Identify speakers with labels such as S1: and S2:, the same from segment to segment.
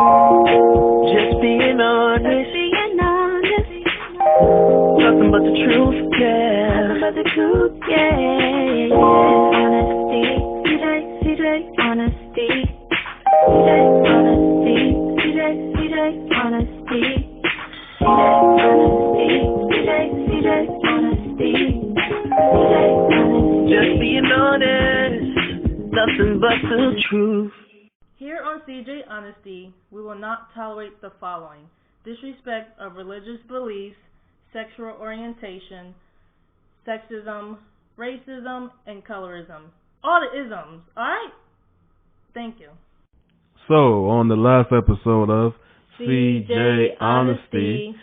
S1: Just being honest. Nothing but the truth, yeah. Nothing but the truth, yeah. Honesty, CJ, honesty. CJ, honesty. Just being honest. Nothing but the truth.
S2: Here on CJ Honesty, we will not tolerate the following: disrespect of religious beliefs, sexual orientation, sexism, racism, and colorism. All the isms, alright? Thank you.
S3: So, on the last episode of CJ Honesty,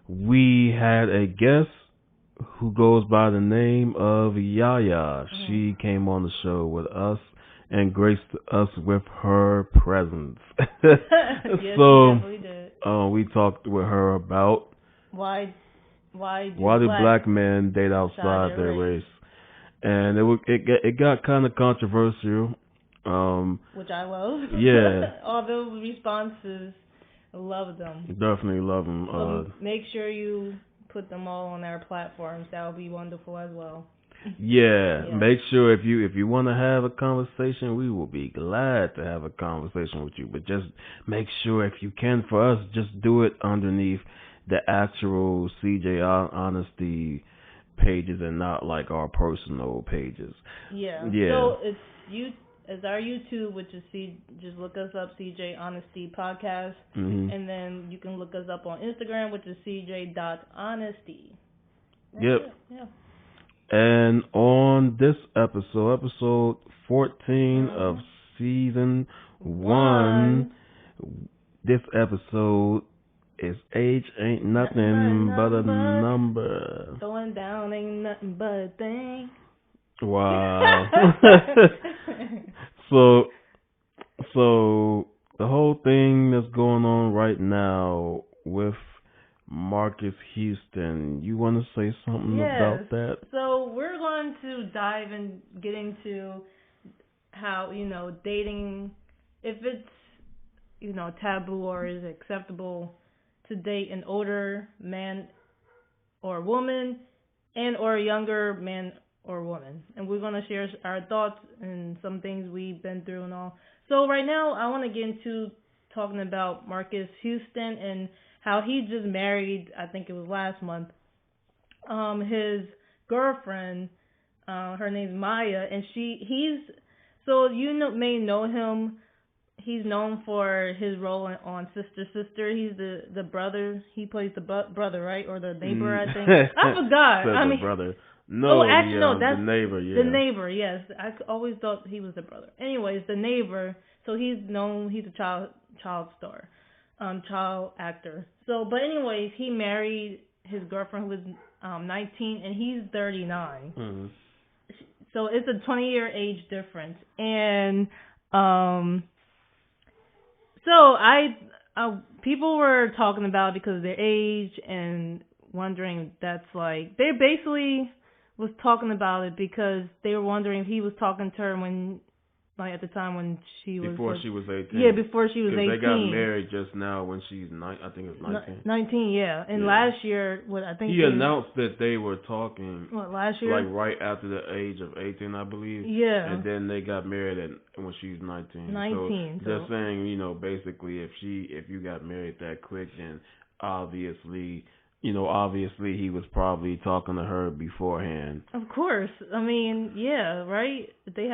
S3: we had a guest who goes by the name of Yaya. She came on the show with us and graced us with her presence.
S2: Yes, she definitely did.
S3: We talked with her about
S2: why
S3: do black men date outside their race, and it got kind of controversial,
S2: which I love.
S3: Yeah.
S2: All those responses, love them.
S3: Definitely love them.
S2: So make sure you put them all on our platforms. That would be wonderful as well.
S3: Yeah. Make sure if you want to have a conversation, we will be glad to have a conversation with you. But just make sure, if you can, for us, just do it underneath the actual CJ Honesty pages and not like our personal pages.
S2: Yeah. So it's our YouTube, which is just look us up, CJ Honesty Podcast, and then you can look us up on Instagram, which is CJ.Honesty.
S3: Yep. Yeah. And on this episode 14 of season 1, this episode is age ain't nothing but a number.
S2: Throwing down ain't nothing but a thing.
S3: Wow. So the whole thing that's going on right now with Marcus Houston, you want to say something about that?
S2: So we're going to dive and get into how, dating, if it's, taboo or is acceptable to date an older man or woman and or a younger man or woman. And we're going to share our thoughts and some things we've been through and all. So right now I want to get into talking about Marcus Houston and how he just married, I think it was last month, his girlfriend, her name's Maya, and may know him. He's known for his role on Sister Sister. He's the brother. He plays the brother, right? Or the neighbor, I think. I forgot.
S3: The brother. No,
S2: that's
S3: the neighbor, yeah.
S2: The neighbor, yes. I always thought he was the brother. Anyways, the neighbor, so he's a child star. Child actor. So, but anyways, he married his girlfriend who was 19 and he's 39. Mm-hmm. So it's a 20-year age difference. And so people were talking about it because of their age and wondering if that's like, they basically was talking about it because they were wondering if he was talking to her when, like, at the time when she was...
S3: Before she was 18.
S2: Yeah, before she was 18.
S3: Because they got married just now when she's 9, I think it was 19.
S2: 19, yeah. And last year,
S3: he announced that they were talking...
S2: What, last year?
S3: Like, right after the age of 18, I believe.
S2: Yeah.
S3: And then they got married when she was 19.
S2: 19.
S3: So they're saying, basically, if you got married that quick, then obviously he was probably talking to her beforehand.
S2: Of course. I mean, yeah, right? They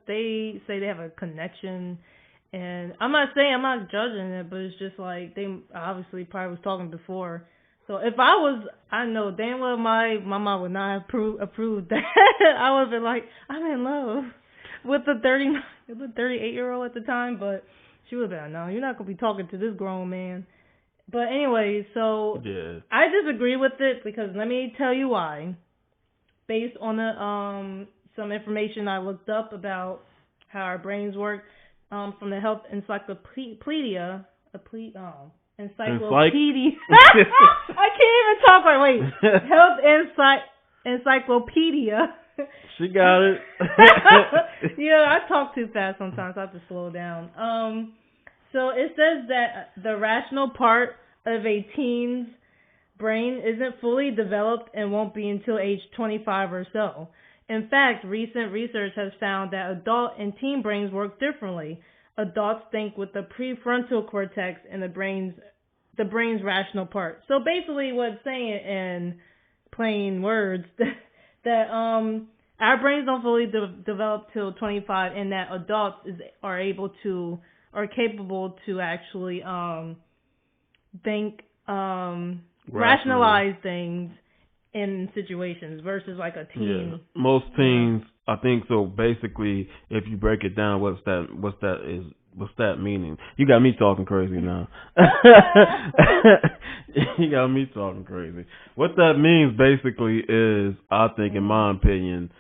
S2: say they have a connection, and I'm not judging it, but it's just like they obviously probably was talking before. So if I know damn well my mom would not have approved that. I would have been like, I'm in love with the 38-year-old at the time, but she would have been, no, you're not going to be talking to this grown man. But anyway, so I disagree with it because let me tell you why. Based on some information I looked up about how our brains work from the Health Encyclopedia. Encyclopedia. I can't even talk right. Wait. Health Encyclopedia.
S3: She got it.
S2: Yeah, I talk too fast sometimes. I have to slow down. So it says that the rational part of a teen's brain isn't fully developed and won't be until age 25 or so. In fact, recent research has found that adult and teen brains work differently. Adults think with the prefrontal cortex and the brain's rational part. So basically, what it's saying in plain words that our brains don't fully develop till 25, and that adults are capable to actually think rationalize things in situations versus like a teen.
S3: Yeah. Most teens, I think so. Basically, if you break it down, what's that meaning? You got me talking crazy now. You got me talking crazy. What that means basically is, I think, in my opinion,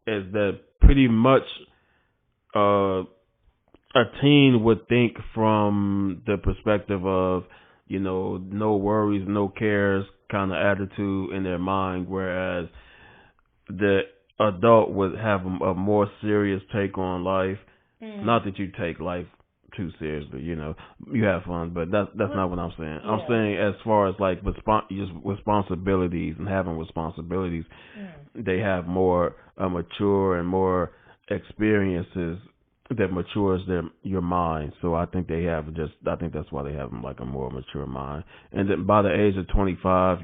S3: is that pretty much a teen would think from the perspective of, no worries, no cares kind of attitude in their mind, whereas the adult would have a more serious take on life. Not that you take life too seriously, you have fun, but that's not what I'm saying. Yeah. I'm saying as far as like just responsibilities and having responsibilities, they have more mature and more experiences that matures your mind. So I think I think that's why they have like a more mature mind. And then by the age of 25,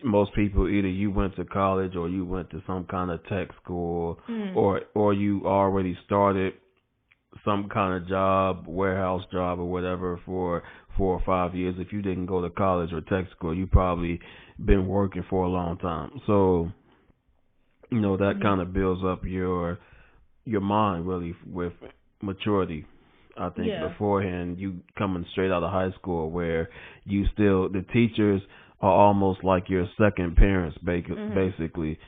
S3: most people, either you went to college or you went to some kind of tech school, or you already started some kind of job, warehouse job or whatever for 4 or 5 years. If you didn't go to college or tech school, you probably been working for a long time. So, that kind of builds up your mind really with maturity. I think beforehand, you coming straight out of high school where the teachers are almost like your second parents, basically.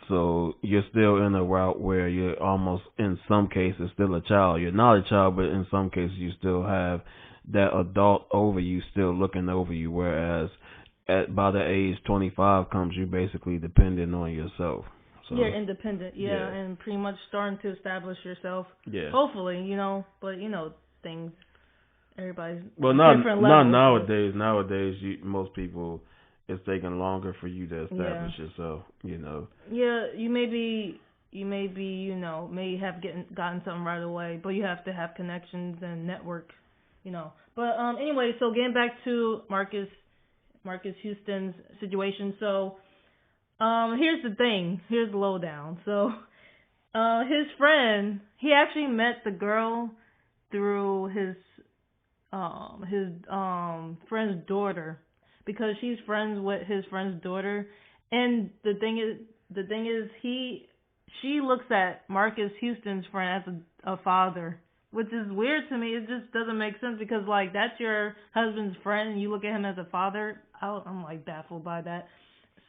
S3: So you're still in a route where you're almost, in some cases, still a child. You're not a child, but in some cases you still have that adult over you, still looking over you, whereas by the age 25 comes, you basically dependent on yourself. So,
S2: you're independent, and pretty much starting to establish yourself. Yeah. Hopefully, but things, everybody's different levels.
S3: Not nowadays. Nowadays, most people, it's taking longer for you to establish yourself.
S2: Yeah, you may have gotten something right away, but you have to have connections and network. But anyway, so getting back to Marcus Houston's situation. So. Here's the thing. Here's the lowdown. So, his friend, he actually met the girl through his friend's daughter, because she's friends with his friend's daughter. And the thing is, she looks at Marcus Houston's friend as a father, which is weird to me. It just doesn't make sense, because like, that's your husband's friend and you look at him as a father. I'm like baffled by that.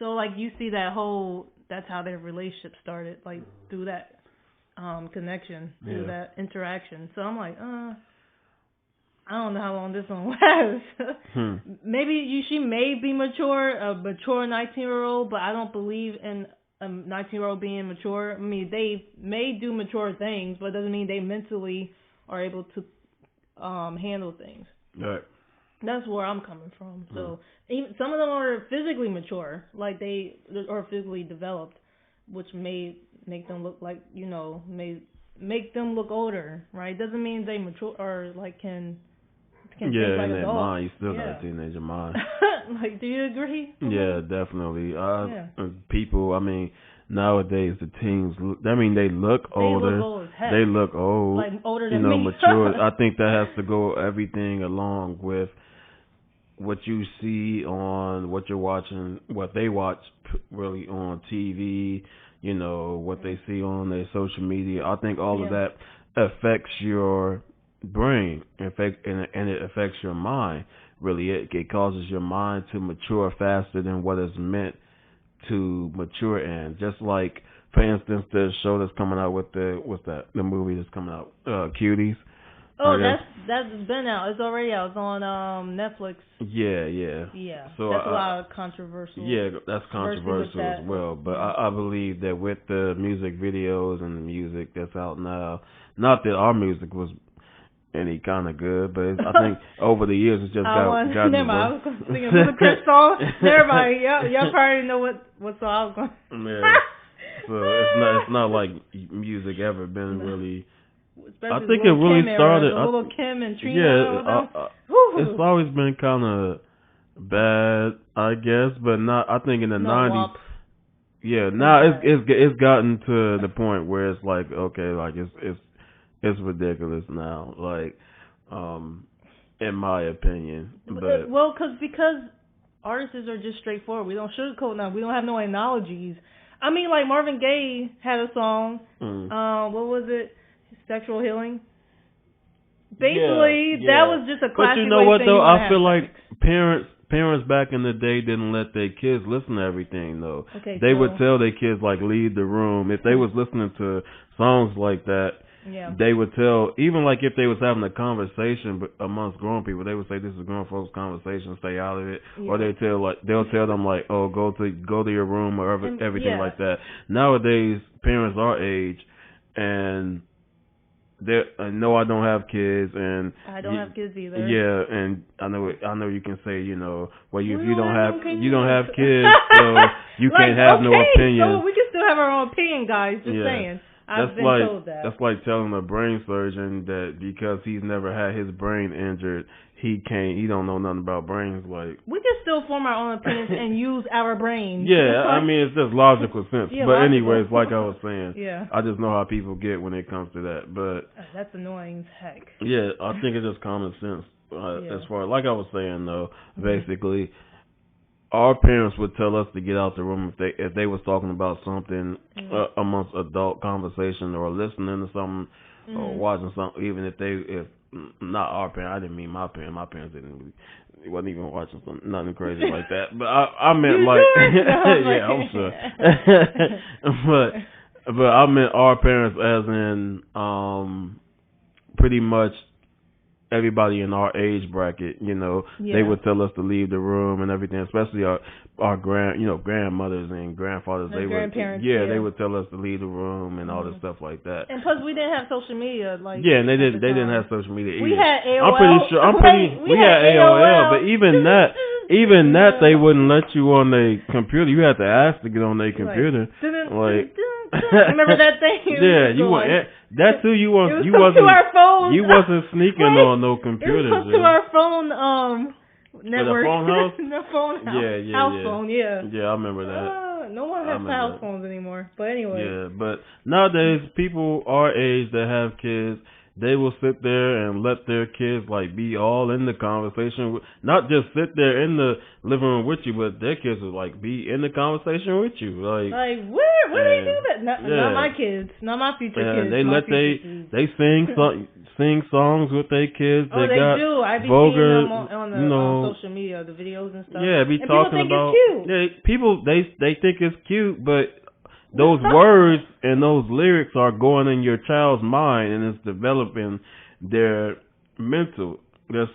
S2: So, like, you see that's how their relationship started, like, through that connection, through that interaction. So I'm like, I don't know how long this one lasts. Maybe she may be mature, a mature 19-year-old, but I don't believe in a 19-year-old being mature. I mean, they may do mature things, but it doesn't mean they mentally are able to handle things.
S3: Right.
S2: That's where I'm coming from. So even some of them are physically mature, like they are physically developed, which may make them look like, may make them look older, right? Doesn't mean they mature or like can think like adults. Yeah, in that mind, you still got a teenager mind. Like, do you agree?
S3: Yeah, definitely. People, I mean, nowadays the teens, they look older. They look old as heck. They look old.
S2: Like older than me.
S3: Mature. I think that has to go everything along with what you see on what you're watching, what they watch really on TV, what they see on their social media. I think all of that affects your brain, and it affects your mind. Really, it causes your mind to mature faster than what is meant to mature in. Just like, for instance, the show that's coming out with the movie that's coming out, Cuties.
S2: Oh, that's been out. It's already out. It's on Netflix.
S3: Yeah.
S2: Yeah. So that's a lot of controversial.
S3: Yeah, that's controversial as well. But I believe that with the music videos and the music that's out now, not that our music was any kind of good, but I think over the years it's just gotten
S2: never mind. I
S3: worse.
S2: was going to sing a Chris song. Never mind. Y'all probably know what song I was going.
S3: Yeah. So it's not like music ever been really.
S2: Especially
S3: I think it really
S2: Kim
S3: started.
S2: Era, Little Kim and Trina.
S3: Yeah, it's always been kind of bad, I guess, but not. I think in the '90s. Yeah, now it's gotten to the point where it's like, okay, like it's ridiculous now, like, in my opinion. But
S2: well, because artists are just straightforward. We don't sugarcoat now. We don't have no analogies. I mean, like Marvin Gaye had a song. What was it? Sexual Healing. Basically, that was just a classic.
S3: But you know what though? I feel
S2: like
S3: parents back in the day didn't let their kids listen to everything though.
S2: Okay,
S3: they would tell their kids like leave the room if they was listening to songs like that.
S2: Yeah.
S3: They would tell, even like if they was having a conversation amongst grown people, they would say this is grown folks' conversation, stay out of it. Yeah. Or they'll tell them like, oh, go to your room or everything like that. Nowadays, parents our age and no, I don't have kids, and
S2: I don't have kids either.
S3: Yeah, and I know you can say, well, you don't have kids, so you can't have no opinion.
S2: So we can still have our own opinion, guys. Just saying. I've been told that.
S3: That's like telling a brain surgeon that because he's never had his brain injured, he don't know nothing about brains. Like, we
S2: can still form our own opinions and use our brains.
S3: Yeah, I mean, it's just logical sense.
S2: Yeah,
S3: but anyways, like I was saying,
S2: yeah.
S3: I just know how people get when it comes to that. But
S2: that's annoying as heck.
S3: Yeah, I think it's just common sense. As far like I was saying though, basically, our parents would tell us to get out the room if they was talking about something amongst adult conversation or listening to something or watching something. Even if not our parents, I didn't mean my parents. My parents wasn't even watching something, nothing crazy like that. But I meant like yeah, I'm sure. but I meant our parents as in pretty much everybody in our age bracket, they would tell us to leave the room and everything, especially our grandmothers and grandfathers. They would tell us to leave the room and all this stuff like that.
S2: And plus, we didn't have social media, like
S3: and they didn't have social media either.
S2: We had AOL.
S3: I'm pretty sure. We had AOL, but even that they wouldn't let you on their computer. You had to ask to get on their computer.
S2: Remember that thing?
S3: Yeah, you were that too. You wasn't sneaking on no computers.
S2: It was to our phone network.
S3: The phone house.
S2: The phone house. House phone. Yeah.
S3: Yeah, I remember that.
S2: No one has house phones anymore. But anyway.
S3: Yeah, but nowadays people our age that have kids, they will sit there and let their kids like be all in the conversation, not just sit there in the living room with you, but their kids will like be in the conversation with you. Like
S2: where do they do that? Not my kids, not my future kids.
S3: And they sing songs with their kids.
S2: Oh, they do. I be seeing them on social media, the videos and stuff.
S3: Yeah,
S2: and
S3: talking about.
S2: It's cute.
S3: Yeah, people they think it's cute, but those words and those lyrics are going in your child's mind, and it's developing their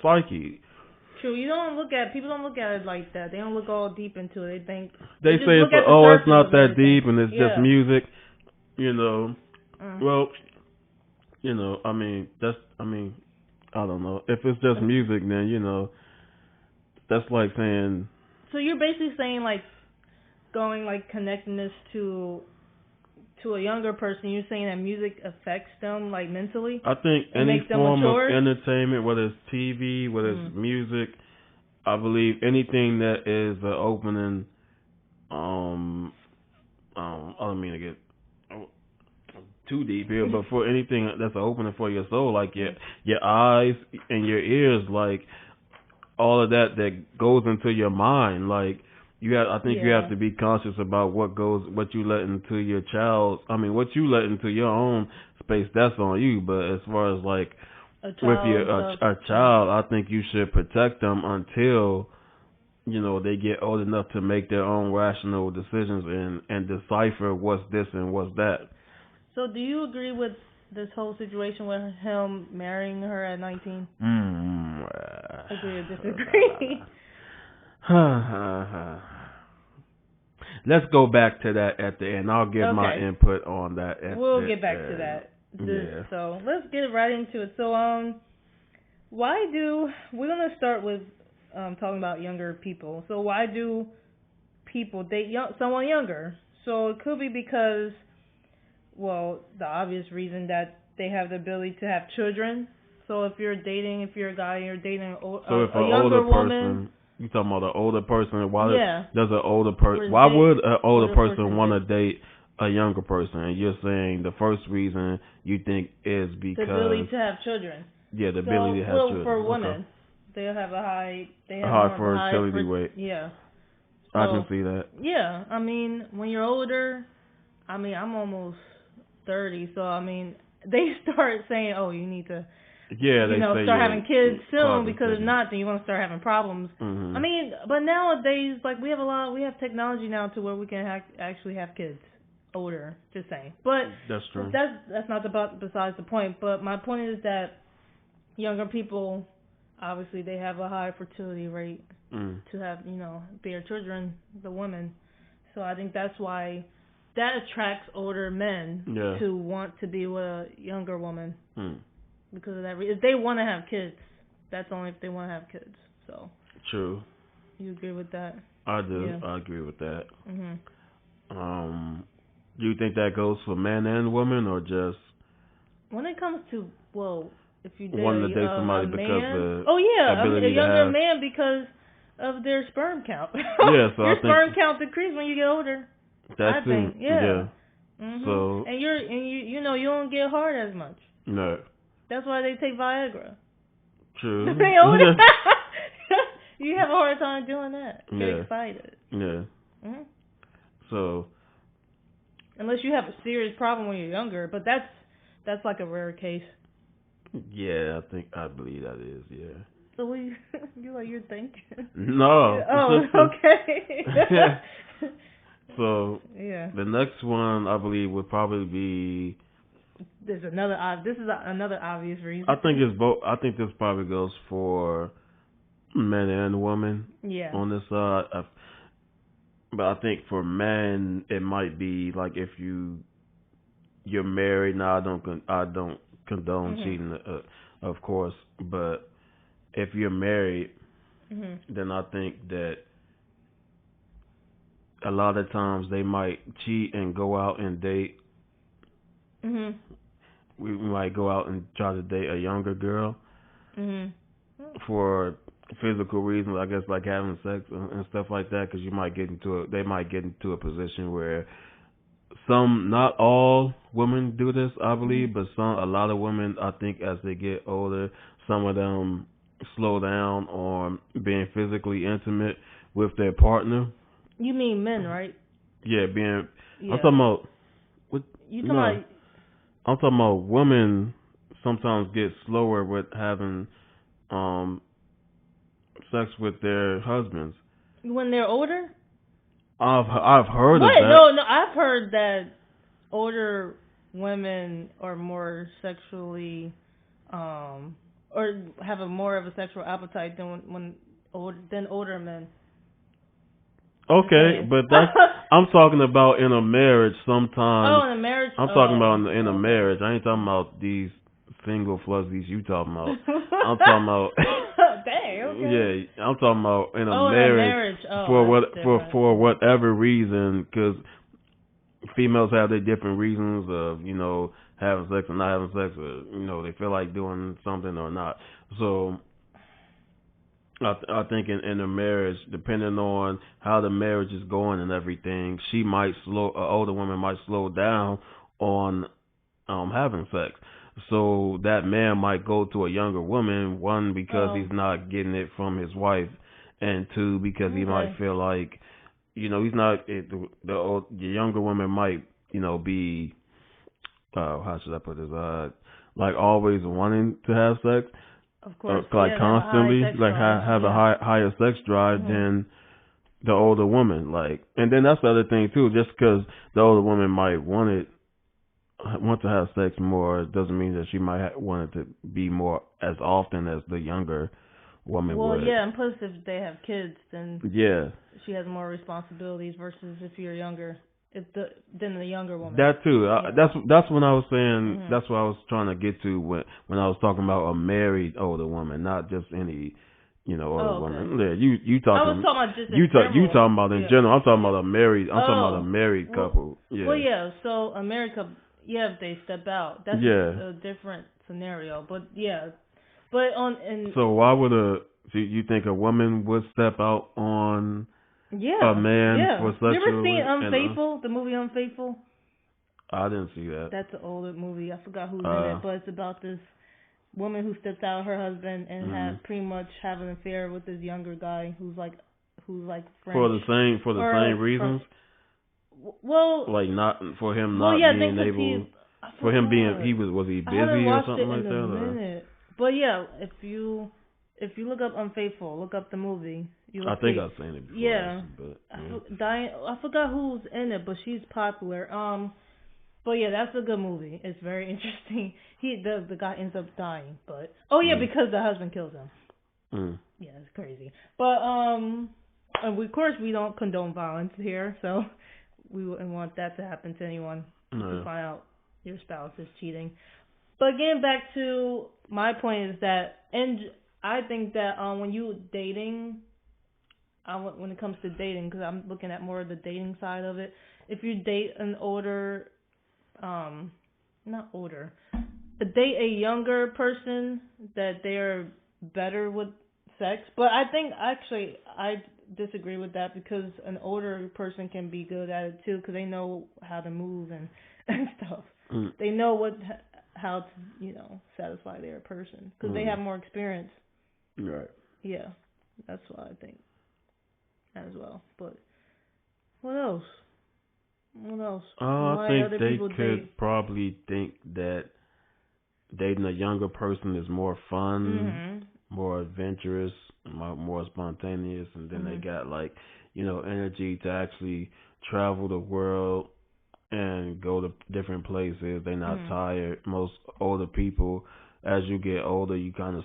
S3: psyche.
S2: True. People don't look at it like that. They don't look all deep into it.
S3: They say it's not that deep, and it's just music. Well, I don't know. If it's just music, then that's like saying.
S2: So you're basically saying like. Going like connecting this to a younger person, you're saying that music affects them like mentally?
S3: I think any form of entertainment, whether it's TV, whether it's music, I believe anything that is an opening. I don't mean to get too deep here, but for anything that's an opening for your soul, like your eyes and your ears, like all of that goes into your mind, like. I think you have to be conscious about what you let into your child. I mean, what you let into your own space, that's on you. But as far as like with a child, I think you should protect them until they get old enough to make their own rational decisions and decipher what's this and what's that.
S2: So, do you agree with this whole situation with him marrying her at 19? Agree or disagree?
S3: Let's go back to that at the end. I'll give my input on that.
S2: We'll get back to that. So let's get right into it. So we're gonna start with talking about younger people. So why do people date someone younger? So it could be because, well, the obvious reason that they have the ability to have children. So if you're a guy and you're dating
S3: So if
S2: a
S3: an
S2: younger
S3: older
S2: woman,
S3: person, you talking about an older person? Why
S2: yeah,
S3: does an older person? Why would an older person want to date a younger person? And you're saying the first reason you think is because
S2: the ability to have children.
S3: Yeah, the ability to have children.
S2: For women, they'll have a high
S3: fertility rate.
S2: Yeah.
S3: So, I can see that.
S2: Yeah, I mean, when you're older, I mean, I'm almost 30, so I mean, they start saying, "Oh, you need to, start having kids soon, because if not, then you're gonna start having problems."
S3: Mm-hmm.
S2: I mean, but nowadays, like we have technology now to where we can actually have kids older. Just saying, but
S3: that's true.
S2: That's not besides the point. But my point is that younger people, obviously, they have a high fertility rate to have, bear children, the women. So I think that's why that attracts older men to want to be with a younger woman because of that. If they want to have kids, that's only if they want to have kids. So
S3: true.
S2: You agree with that?
S3: I do. Yeah. I agree with that. Do you think that goes for men and women, or just
S2: when it comes to if you date
S3: wanting to date somebody because
S2: man,
S3: ability
S2: a younger
S3: to have...
S2: man because of their sperm count.
S3: Yeah, so
S2: your sperm count decreases when you get older.
S3: That's
S2: think, yeah.
S3: So
S2: and you don't get hard as much.
S3: No.
S2: That's why they take Viagra.
S3: True.
S2: You have a hard time doing that. Get excited.
S3: Yeah. So
S2: unless you have a serious problem when you're younger, but that's like a rare case.
S3: Yeah, I believe that is, yeah.
S2: So what you're thinking?
S3: No.
S2: Oh, okay.
S3: So the next one I believe would probably be.
S2: This is another obvious reason.
S3: I think it's both. I think this probably goes for men and women.
S2: Yeah.
S3: On this side, but I think for men it might be like if you're married. Now I don't condone cheating, of course, but if you're married, then I think that a lot of times they might cheat and go out and date. We might go out and try to date a younger girl for physical reasons, I guess, like having sex and stuff like that, because they might get into a position where not all women do this, I believe, but a lot of women, I think, as they get older, some of them slow down on being physically intimate with their partner.
S2: You mean men, right?
S3: Yeah, I'm talking about. I'm talking about women sometimes get slower with having sex with their husbands
S2: when they're older.
S3: I've heard of that.
S2: No, I've heard that older women are more sexually, or have more of a sexual appetite than older men.
S3: Okay, but that's I'm talking about in a marriage sometimes.
S2: Oh, in a marriage.
S3: I'm talking about in a marriage. I ain't talking about these single fuzzies you talking about. I'm talking about.
S2: Dang. Okay.
S3: Yeah, I'm talking about in a
S2: marriage.
S3: For whatever reason, because females have their different reasons of having sex or not having sex, or they feel like doing something or not. So I think in a marriage, depending on how the marriage is going and everything, an older woman might slow down on having sex. So that man might go to a younger woman, one, because he's not getting it from his wife, and two, because he might feel like, he's not, the younger woman might, be, how should I put this, like always wanting to have sex.
S2: Of course.
S3: Like constantly, like have a higher sex drive than the older woman. Like, and then that's the other thing too, just because the older woman might want to have sex more doesn't mean that she might want it to be more as often as the younger woman would.
S2: Well, yeah, and plus if they have kids, then
S3: she
S2: has more responsibilities versus if you're younger. than the younger woman.
S3: That too.
S2: Yeah.
S3: That's when I was saying. That's what I was trying to get to when I was talking about a married older woman, not just any, older woman. Yeah, you talking.
S2: I was talking about just
S3: you
S2: in general.
S3: You talking about in general. I'm talking about a married. I'm talking about a married
S2: well,
S3: couple. Yeah.
S2: Well, yeah. So a married couple. Yeah, if they step out, that's a different scenario. But yeah, but
S3: So why would you think a woman would step out on a man for sexual?
S2: You ever seen Unfaithful? The movie Unfaithful?
S3: I didn't see that.
S2: That's an older movie. I forgot who's in it, but it's about this woman who steps out her husband and has pretty much have an affair with this younger guy who's like French. For the
S3: same reasons.
S2: Well,
S3: like not for him not being able. For him being was he busy or something like that? Minute.
S2: But yeah, if you look up Unfaithful, look up the movie. I
S3: think I've seen it before.
S2: Yeah,
S3: but,
S2: I forgot who's in it, but she's popular. But yeah, that's a good movie. It's very interesting. The guy ends up dying, but because the husband kills him. Yeah, it's crazy. But and of course we don't condone violence here, so we wouldn't want that to happen to anyone. To find out your spouse is cheating. But getting back to my point is that, and I think that when you dating, when it comes to dating, because I'm looking at more of the dating side of it, if you date an older, date a younger person, that they're better with sex. But I think actually I disagree with that, because an older person can be good at it too, because they know how to move and stuff. They know how to satisfy their person, because they have more experience.
S3: Right.
S2: Yeah, that's what I think as well. But what else?
S3: I think they could probably think that dating a younger person is more fun, more adventurous, more spontaneous, and then they got energy to actually travel the world and go to different places. They're not tired. Most older people, as you get older, you kind of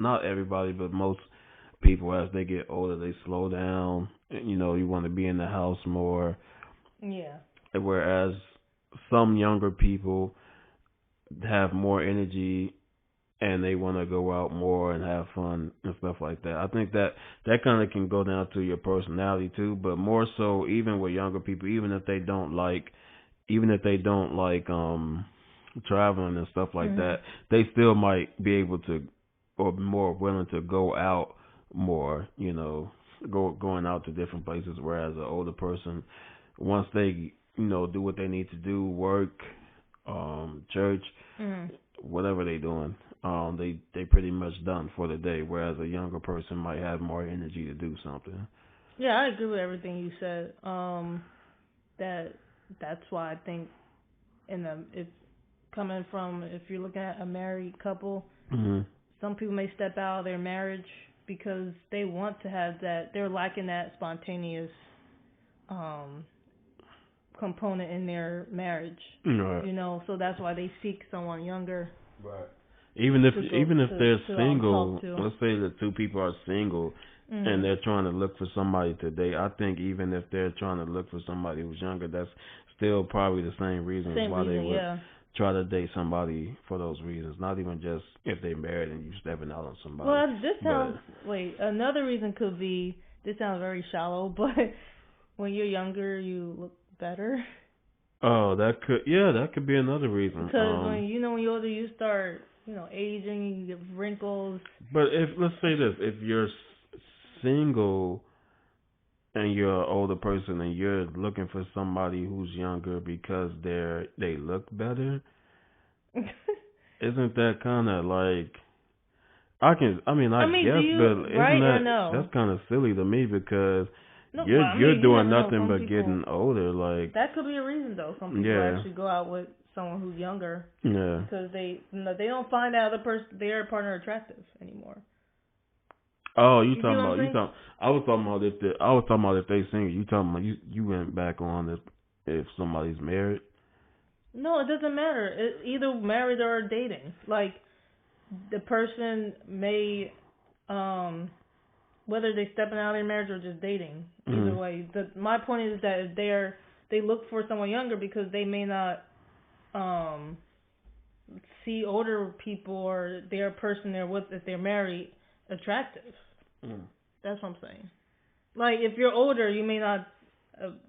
S3: not everybody, but most people, as they get older, they slow down. You want to be in the house more.
S2: Yeah.
S3: Whereas some younger people have more energy and they want to go out more and have fun and stuff like that. I think that kind of can go down to your personality too, but more so even with younger people, even if they don't like traveling and stuff like that, they still might be able to, or more willing to go out more, going out to different places, whereas an older person, once they do what they need to do, work, church, whatever they doing, they pretty much done for the day, whereas a younger person might have more energy to do something.
S2: Yeah, I agree with everything you said. That's why I think if you're looking at a married couple, some people may step out of their marriage because they want to have that. They're lacking that spontaneous component in their marriage. Right. So that's why they seek someone younger.
S3: Right. Even if they're single, let's say the two people are single and they're trying to look for somebody to date, I think even if they're trying to look for somebody who's younger, that's still probably the same reason why they would try to date somebody for those reasons. Not even just if they're married and you stepping out on somebody.
S2: Well, another reason could be, this sounds very shallow, but when you're younger, you look better.
S3: Oh, that could be another reason.
S2: Because when you're older, you start, aging, you get wrinkles.
S3: But let's say this, if you're single and you're an older person and you're looking for somebody who's younger because they look better, isn't that kind of like, I guess, but isn't that's kind of silly to me, because you're doing nothing but getting older. Like,
S2: that could be a reason though. Some people actually go out with someone who's younger. Yeah. Because they don't find that their partner attractive anymore.
S3: Oh, I was talking about if they single. You talking about you went back on if somebody's married.
S2: No, it doesn't matter. It's either married or dating. Like, the person may whether they're stepping out of their marriage or just dating. Either way, my point is that if they're they look for someone younger because they may not see older people or their person they're with if they're married attractive. That's what I'm saying. Like if you're older, you may not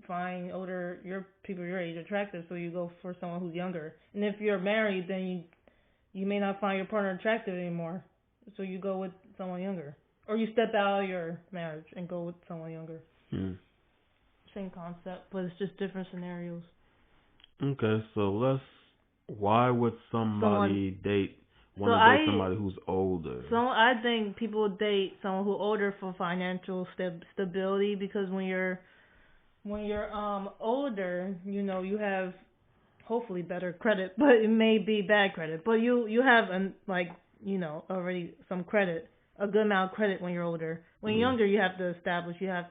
S2: find your people your age attractive, so you go for someone who's younger. And if you're married, then you may not find your partner attractive anymore, so you go with someone younger, or you step out of your marriage and go with someone younger. Same concept, but it's just different scenarios. Okay,
S3: so why would somebody date somebody who's older?
S2: So I think people date someone who's older for financial stability, because when you're older, you have hopefully better credit, but it may be bad credit. But you have already some credit, a good amount of credit when you're older. When you're younger, you have to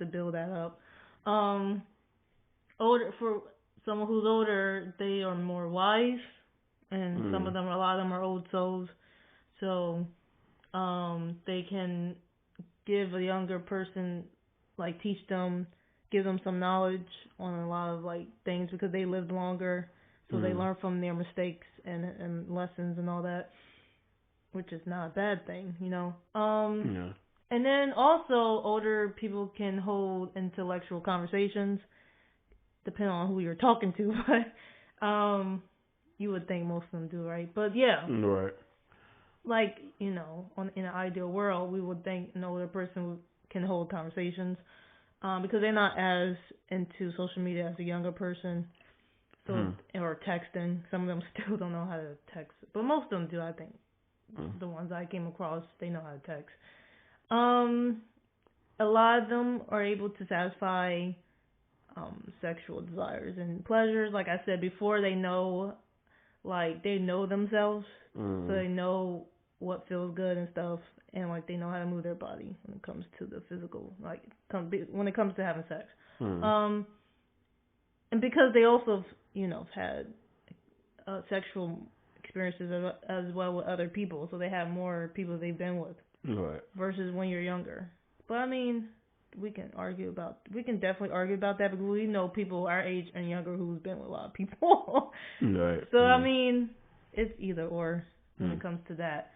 S2: build that up. For someone who's older, they are more wise, and a lot of them are old souls, so they can give a younger person, teach them, give them some knowledge on a lot of things, because they lived longer, so they learn from their mistakes and lessons and all that, which is not a bad thing, And then also older people can hold intellectual conversations, depending on who you're talking to, but you would think most of them do, right? But yeah,
S3: right.
S2: in an ideal world, we would think an older person can hold conversations, because they're not as into social media as a younger person, or texting. Some of them still don't know how to text, but most of them do. I think the ones I came across, they know how to text. A lot of them are able to satisfy sexual desires and pleasures. Like I said before, they know themselves, so they know what feels good and stuff, and they know how to move their body when it comes to the physical, when it comes to having sex. And because they also had sexual experiences as well with other people, so they have more people they've been with,
S3: right,
S2: versus when you're younger. But I mean, we can definitely argue about that, because we know people our age and younger who's been with a lot of people.
S3: Right.
S2: So I mean, it's either or when it comes to that.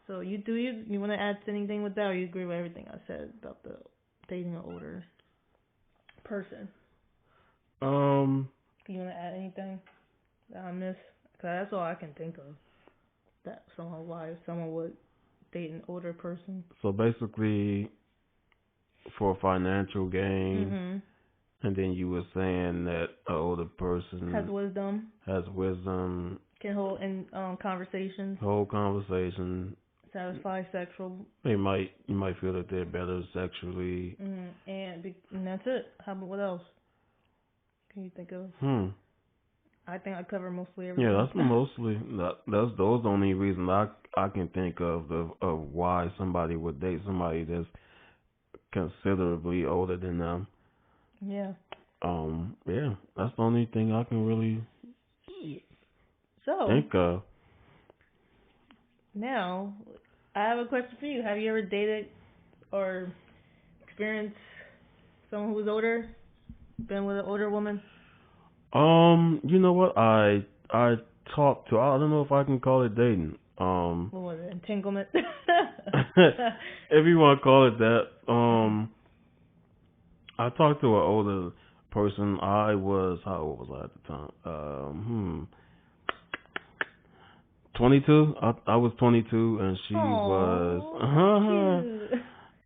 S2: So you want to add anything with that, or you agree with everything I said about the dating an older person? You want to add anything that I missed? Because that's all I can think of. Why someone would date an older person.
S3: So basically, for financial gain, and then you were saying that an older person
S2: has wisdom, can hold in conversations, satisfy sexual.
S3: You might feel that they're better sexually,
S2: and that's it. What else can you think of? I think I covered mostly everything.
S3: Yeah, that's mostly those are the only reasons I can think of why somebody would date somebody that's considerably older than them.
S2: Yeah.
S3: Yeah, that's the only thing I can really think of.
S2: Now, I have a question for you. Have you ever dated or experienced someone who was older? Been with an older woman?
S3: You know what? I talked to. I don't know if I can call it dating.
S2: What was it? Entanglement?
S3: If you want to call it that. I talked to an older person. How old was I at the time? 22. I was 22, and she was.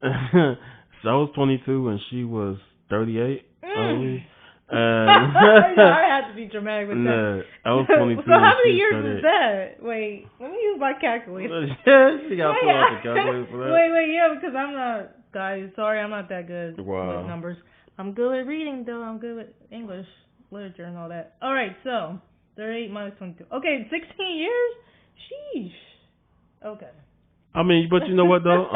S2: Cute.
S3: So I was 22, and she was 38.
S2: I had to be dramatic with that.
S3: I was 22.
S2: So how many years was that? Wait, let me use my calculator.
S3: She got to pull out the calculator for that.
S2: Wait, yeah, because I'm not, guys, sorry, I'm not that good with numbers. I'm good at reading, though. I'm good with English literature and all that. All right, so 38 minus 22. Okay, 16 years? Sheesh. Okay.
S3: I mean, but you know what, though?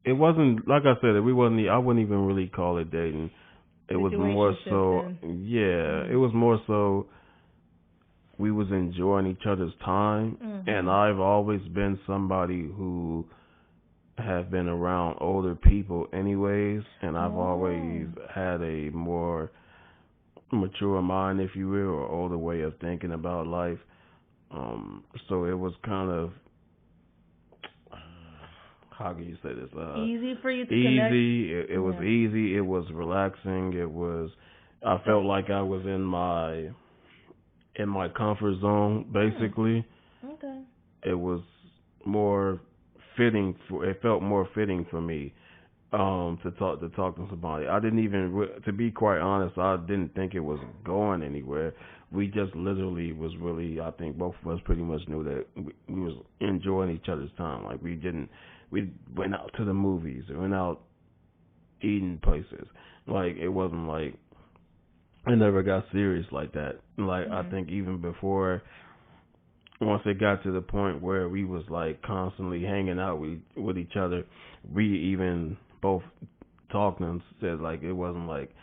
S3: It wasn't, like I said, I wouldn't even really call it dating. It was more so, it was more so we was enjoying each other's time, and I've always been somebody who have been around older people anyways, and I've
S2: Oh.
S3: always had a more mature mind, if you will, or older way of thinking about life. So it was kind of how can you say this?
S2: Easy for you to connect.
S3: Easy. It was
S2: Yeah.
S3: easy. It was relaxing. It was. I felt like I was in my comfort zone.
S2: Hmm.
S3: Basically,
S2: Okay.
S3: it was more fitting for. It felt more fitting for me to talk to somebody. I didn't even to be quite honest, I didn't think it was going anywhere. We just literally was really, I think both of us pretty much knew that we was enjoying each other's time. Like we went out to the movies, went out eating places. Like it wasn't like it never got serious like that. Like I
S2: Mhm.
S3: think even before, once it got to the point where we was like constantly hanging out with each other, we even both talked and said like it wasn't like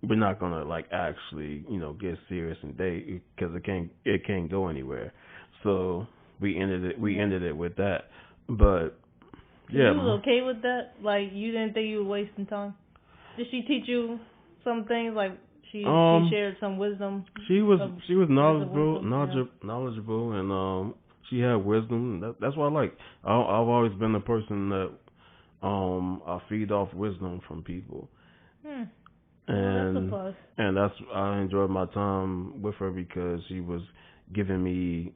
S3: we're not gonna like actually get serious and date because it can't go anywhere. So
S2: Yeah.
S3: we ended it with that. But
S2: And
S3: yeah,
S2: you was okay with that? Like you didn't think you were wasting time? Did she teach you some things? Like she
S3: um
S2: shared some wisdom
S3: she was
S2: of
S3: she was
S2: words of
S3: knowledgeable
S2: wisdom? Yeah.
S3: knowledgeable knowledgeable and she had wisdom. That's what I like. I've always been the person that I feed off wisdom from people.
S2: Hmm. Well, that's a
S3: and
S2: plus.
S3: and that's I enjoyed my time with her because she was giving me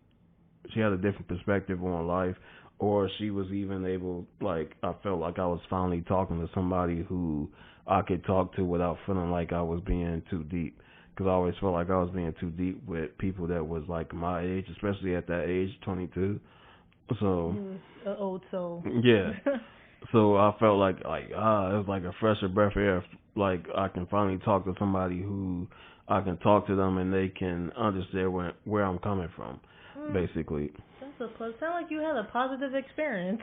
S3: she had a different perspective on life, or she was even able, like, I felt like I was finally talking to somebody who I could talk to without feeling like I was being too deep, because I always felt like I was being too deep with people that was like my age, especially at that age, 22. So
S2: You was an old soul.
S3: yeah. So I felt like it was like a fresher breath of air. Like I can finally talk to somebody who I can talk to them and they can understand where I'm coming from,
S2: Hmm.
S3: basically.
S2: That's a plus. Sound like you had a positive experience.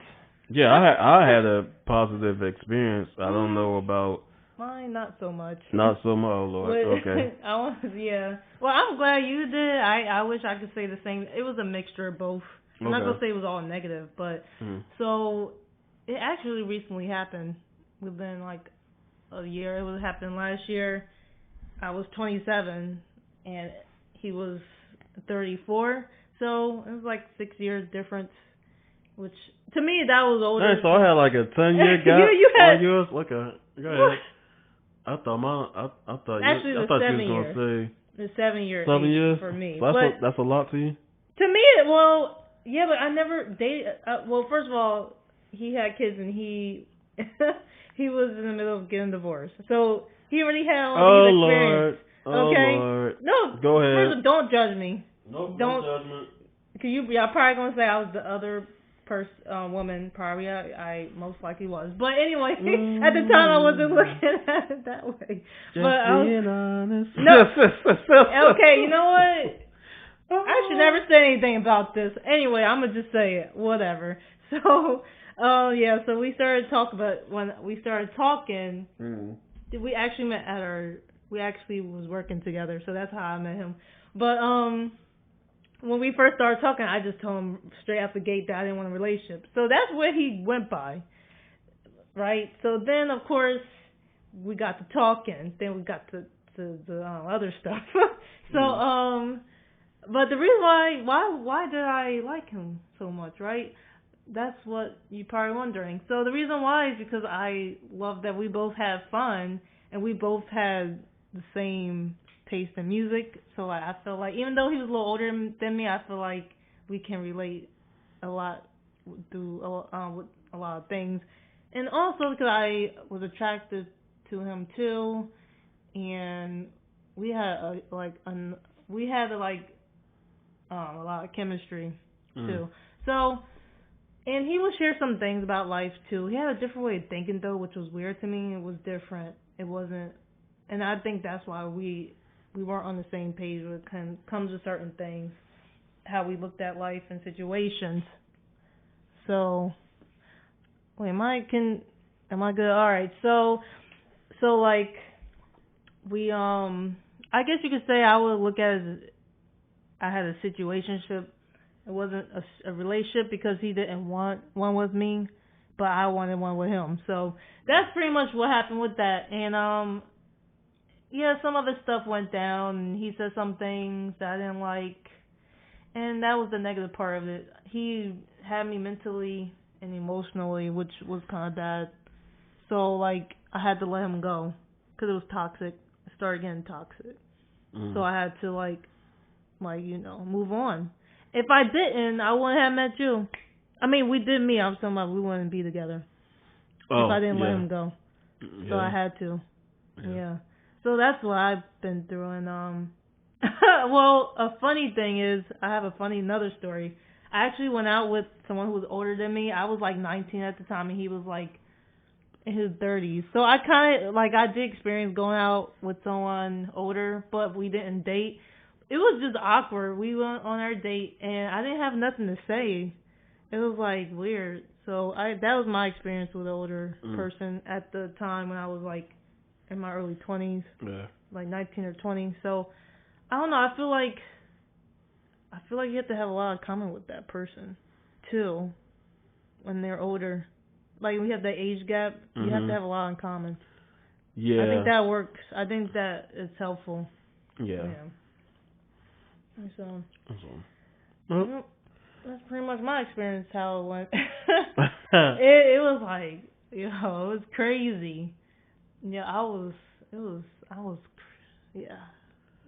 S3: Yeah, I had a positive experience. I don't
S2: Mm,
S3: know about
S2: mine not so much.
S3: not so much. Oh Lord. Okay.
S2: But I was yeah. Well, I'm glad you did. I wish I could say the same. It was a mixture of both. I'm not gonna
S3: Okay.
S2: say it was all negative, but
S3: Mm.
S2: so it actually recently happened within like a year. It was happened last year. I was 27 and he was 34. So it was like 6 years difference, which to me that was older.
S3: Dang, so I had like a 10-year gap
S2: you had
S3: on yours. Look at go
S2: what?
S3: ahead. I thought
S2: Actually,
S3: I
S2: the
S3: thought you was
S2: 7 year.
S3: gonna say
S2: The 7 year
S3: 7 years.
S2: age for me.
S3: So
S2: But
S3: that's a lot to you.
S2: to me, well, yeah, but I never dated. Well, first of all, he had kids and he he was in the middle of getting divorced, so he already had all
S3: Oh
S2: these experience.
S3: Lord. Oh
S2: Okay,
S3: Lord.
S2: no,
S3: Go
S2: first
S3: ahead.
S2: of all, don't judge me.
S3: Nope, no
S2: Don't,
S3: judgment.
S2: cause y'all probably gonna say I was the other woman. Probably I most likely was, but anyway, at the time I wasn't looking at it that way.
S3: Just
S2: But I was
S3: being honest.
S2: no. Okay, you know what? I should never say anything about this. Anyway, I'm gonna just say it. Whatever. So, yeah. So we started talking, but when we started talking,
S3: Mm.
S2: we actually met at our. We actually was working together, so that's how I met him. But when we first started talking, I just told him straight out the gate that I didn't want a relationship. So that's what he went by, right? So then, of course, we got to talking. Then we got to the other stuff. So but the reason why did I like him so much, right? That's what you're probably wondering. So the reason why is because I love that we both had fun and we both had the same taste in music. So I feel like even though he was a little older than me, I feel like we can relate a lot through with a lot of things. And also because I was attracted to him too, and we had a lot of chemistry too. So, and he would share some things about life too. He had a different way of thinking though, which was weird to me. It was different. It wasn't, and I think that's why we weren't on the same page when it comes to certain things, how we looked at life and situations. So, wait, am I good? All right. So like we I guess you could say I would look at it as I had a situationship. It wasn't a relationship because he didn't want one with me, but I wanted one with him. So that's pretty much what happened with that. And yeah, some other stuff went down, and he said some things that I didn't like, and that was the negative part of it. He had me mentally and emotionally, which was kind of bad. So like I had to let him go because it was toxic. It started getting toxic. So I had to like move on. If I didn't, I wouldn't have met you. I mean, we did meet. I'm talking about we wouldn't be together if I didn't let him go. So I had to. Yeah. So that's what I've been through. And well, a funny thing is, I have another story. I actually went out with someone who was older than me. I was like 19 at the time, and he was like in his 30s. So I kind of I did experience going out with someone older, but we didn't date. It was just awkward. We went on our date, and I didn't have nothing to say. It was like weird. So that was my experience with an older person at the time when I was like in my early 20s, like 19 or 20. So I don't know. I feel like you have to have a lot in common with that person too when they're older. Like we have that age gap, you have to have a lot in common. Yeah, I think that works. I think that is helpful. Yeah. So that's pretty much my experience. How it went. it was like it was crazy. Yeah,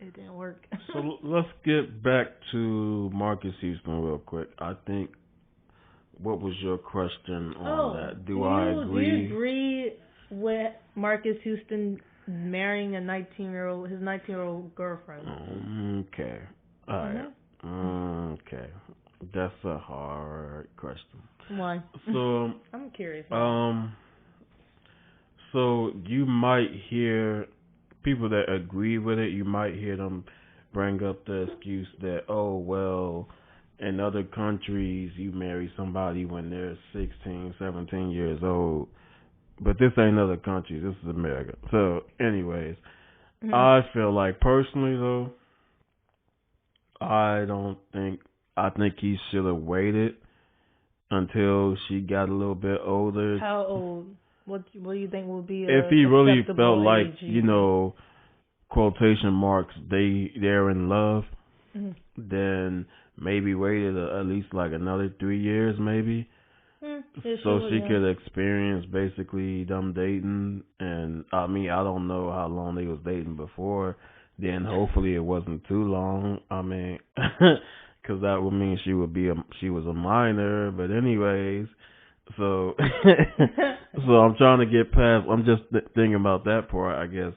S2: it didn't work.
S3: So let's get back to Marcus Houston real quick. I think, what was your question on that? Do I agree?
S2: Do you agree with Marcus Houston marrying his 19-year-old girlfriend?
S3: Okay. All right. Okay. That's a hard question.
S2: Why?
S3: So
S2: I'm curious.
S3: So you might hear people that agree with it. You might hear them bring up the excuse that, oh well, in other countries you marry somebody when they're 16, 17 years old, but this ain't other countries. This is America. So, anyways, I feel like personally though, I think he should have waited until she got a little bit older.
S2: How old? What do you think would be
S3: if he really felt like,
S2: age?
S3: Quotation marks, they're in love, then maybe waited at least like another 3 years maybe. So she could experience basically them dating. And I mean, I don't know how long they was dating before. Then hopefully it wasn't too long. I mean, because that would mean she was a minor. But anyways, so I'm trying to get past. I'm just thinking about that part, I guess.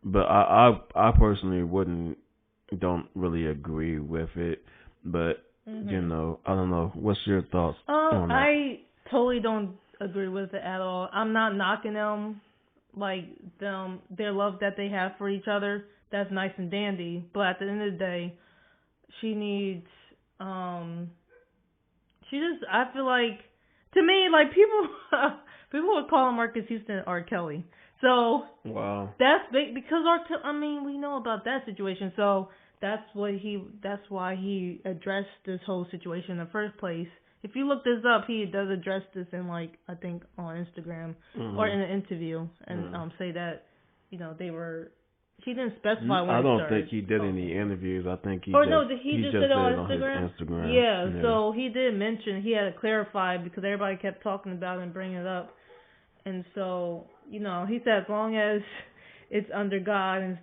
S3: But I personally don't really agree with it. But I don't know. What's your thoughts on that?
S2: I totally don't agree with it at all. I'm not knocking them, their love that they have for each other. That's nice and dandy. But at the end of the day, she needs. I feel like, to me, people would call Marcus Houston R. Kelly. So
S3: wow,
S2: that's big because we know about that situation. So that's why he addressed this whole situation in the first place. If you look this up, he does address this in I think on Instagram or in an interview and say that they were. He didn't specify when.
S3: I don't think he did any interviews. I think he
S2: just did it on
S3: his Instagram.
S2: Yeah, so he did mention, he had to clarify because everybody kept talking about it and bringing it up. And so, he said as long as it's under God, and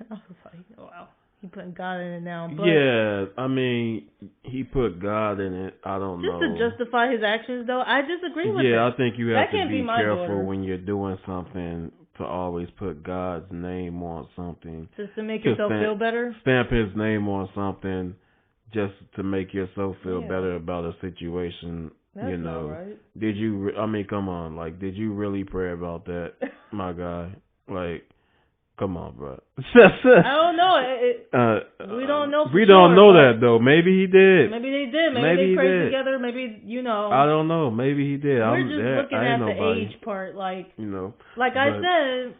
S2: I was like, oh, wow, he putting God in it now. But
S3: yeah, I mean, he put God in it. I don't know.
S2: Just to justify his actions, though, I disagree with
S3: Yeah,
S2: it.
S3: I think you have to be careful
S2: daughter.
S3: when you're doing something to always put God's name on something.
S2: Just to make yourself feel better?
S3: Stamp his name on something just to make yourself feel better about a situation.
S2: That's not right.
S3: Did you, come on, did you really pray about that, my guy? Come on, bro.
S2: I don't know. We don't know.
S3: We don't know that though. Maybe he did.
S2: Maybe they did. Maybe they prayed together. Maybe
S3: I don't know. Maybe he did.
S2: We're just looking at the age part, I said,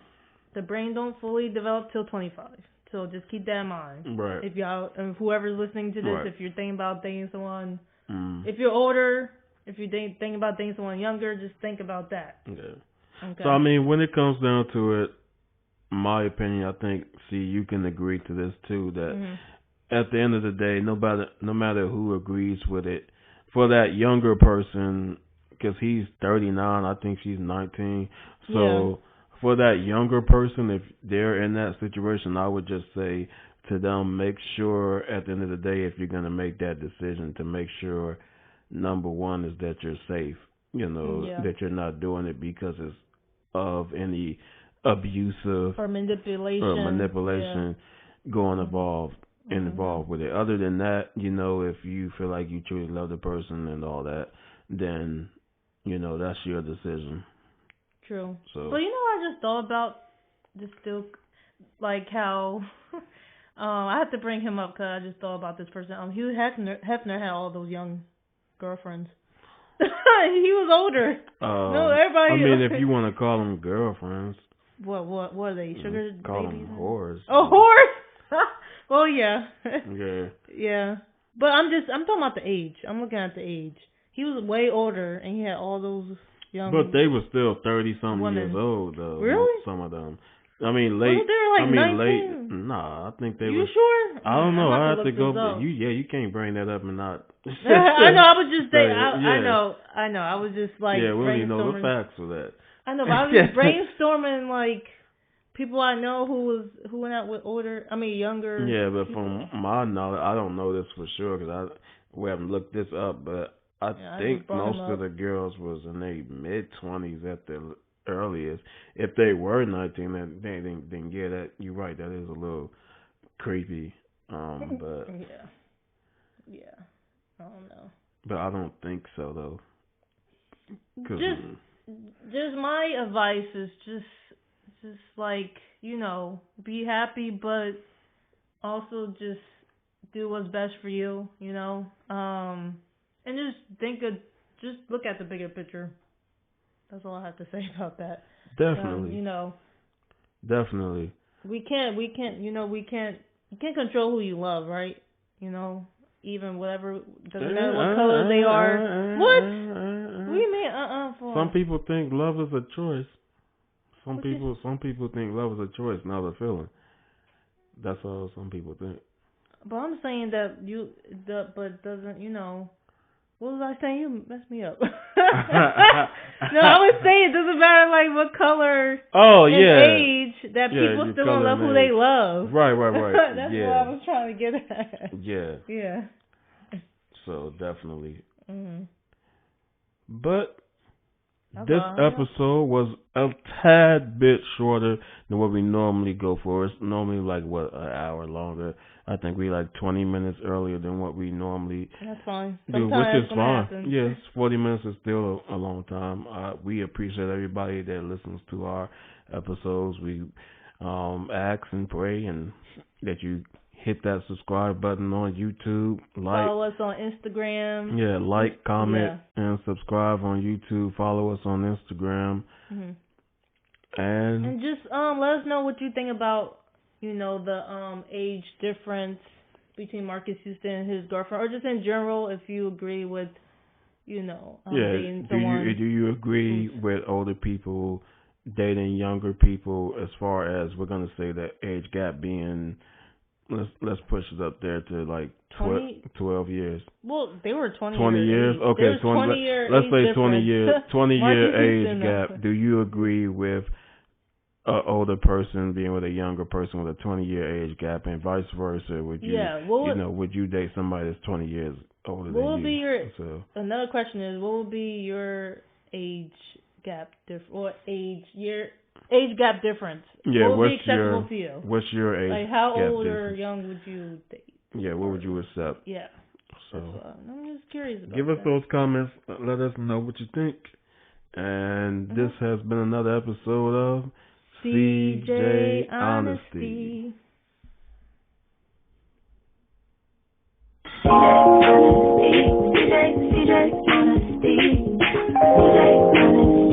S2: the brain don't fully develop till 25. So just keep that in mind.
S3: Right.
S2: If y'all, and whoever's listening to this, if you're thinking about dating someone, if you're older, If you think about dating someone younger, just think about that.
S3: Yeah.
S2: Okay.
S3: So I mean, when it comes down to it, my opinion, I think, you can agree to this too, that at the end of the day, no matter who agrees with it, for that younger person, because he's 39, I think she's 19, so for that younger person, if they're in that situation, I would just say to them, make sure at the end of the day, if you're going to make that decision, to make sure, number one, is that you're safe, that you're not doing it because it's of any abusive
S2: or manipulation
S3: going involved with it. Other than that, if you feel like you truly love the person and all that, then that's your decision.
S2: True.
S3: So,
S2: but I just thought about just still like how I have to bring him up because I just thought about this person. Hugh Hefner had all those young girlfriends. He was older. No, everybody.
S3: I mean, if you want to call them girlfriends.
S2: What are they? Sugar
S3: call
S2: babies?
S3: Them whores.
S2: Oh, whores. Well, yeah.
S3: Yeah.
S2: Yeah. But I'm talking about the age. I'm looking at the age. He was way older, and he had all those young.
S3: But they were still 30-something years old, though.
S2: Really?
S3: Some of them. I mean, late.
S2: Well, they were like 19.
S3: Late. Nah, I think they were.
S2: You sure?
S3: I don't know. I have to go.
S2: Up.
S3: You can't bring that up and not.
S2: I know. I was just saying.
S3: Yeah.
S2: I know. I was just like.
S3: Yeah, we don't even know the facts for that.
S2: I know, but I was just brainstorming like people I know who went out with younger.
S3: Yeah, but
S2: people.
S3: from my knowledge, I don't know this for sure because we haven't looked this up, but I think most of the girls was in their mid-20s at the earliest. If they were 19, then yeah, that you're right. That is a little creepy. But
S2: yeah, I don't know.
S3: But I don't think so though.
S2: Just my advice is just like be happy, but also just do what's best for you, and just look at the bigger picture. That's all I have to say about that.
S3: Definitely. Definitely.
S2: We can't you can't control who you love, right? Even whatever, doesn't matter what color they are. What do you mean? For?
S3: Some people think love is a choice. Some people think love is a choice, not a feeling. That's all some people think.
S2: But I'm saying that but doesn't, what was I saying? You messed me up. No, I was saying it doesn't matter like what color and age, that people still gonna love who they love.
S3: Right.
S2: That's what I was trying to get at.
S3: Yeah. So definitely.
S2: Mm-hmm.
S3: But this episode was a tad bit shorter than what we normally go for. It's normally like an hour longer. I think we 20 minutes earlier than what we normally
S2: That's fine.
S3: do, which is fine.
S2: Happen.
S3: Yes, 40 minutes is still a long time. We appreciate everybody that listens to our episodes. We ask and pray and that you hit that subscribe button on YouTube.
S2: Follow us on Instagram.
S3: Yeah, comment, and subscribe on YouTube. Follow us on Instagram.
S2: Mm-hmm.
S3: And
S2: just let us know what you think about the age difference between Marcus Houston and his girlfriend, or just in general, if you agree with dating someone.
S3: Do you agree with older people dating younger people, as far as we're gonna say that age gap being, let's push it up there to 12 years.
S2: Well, they were 20
S3: years. Okay,
S2: 20 year
S3: let's say
S2: age
S3: 20 years. 20 year age
S2: gap.
S3: Do you agree with an older person being with a younger person with a 20-year age gap, and vice versa? Would you, would you date somebody that's 20 years older than you?
S2: Another question is, what would be your age gap age gap difference?
S3: Yeah,
S2: what would be acceptable to you?
S3: What's your age?
S2: Like, how
S3: gap
S2: old
S3: difference?
S2: or young would you date?
S3: Yeah, what would you accept?
S2: Yeah.
S3: So
S2: I'm just curious about
S3: give us those comments. Let us know what you think. And this has been another episode of CJ Honesty.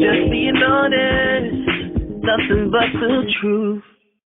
S1: Just being honest, nothing but the truth.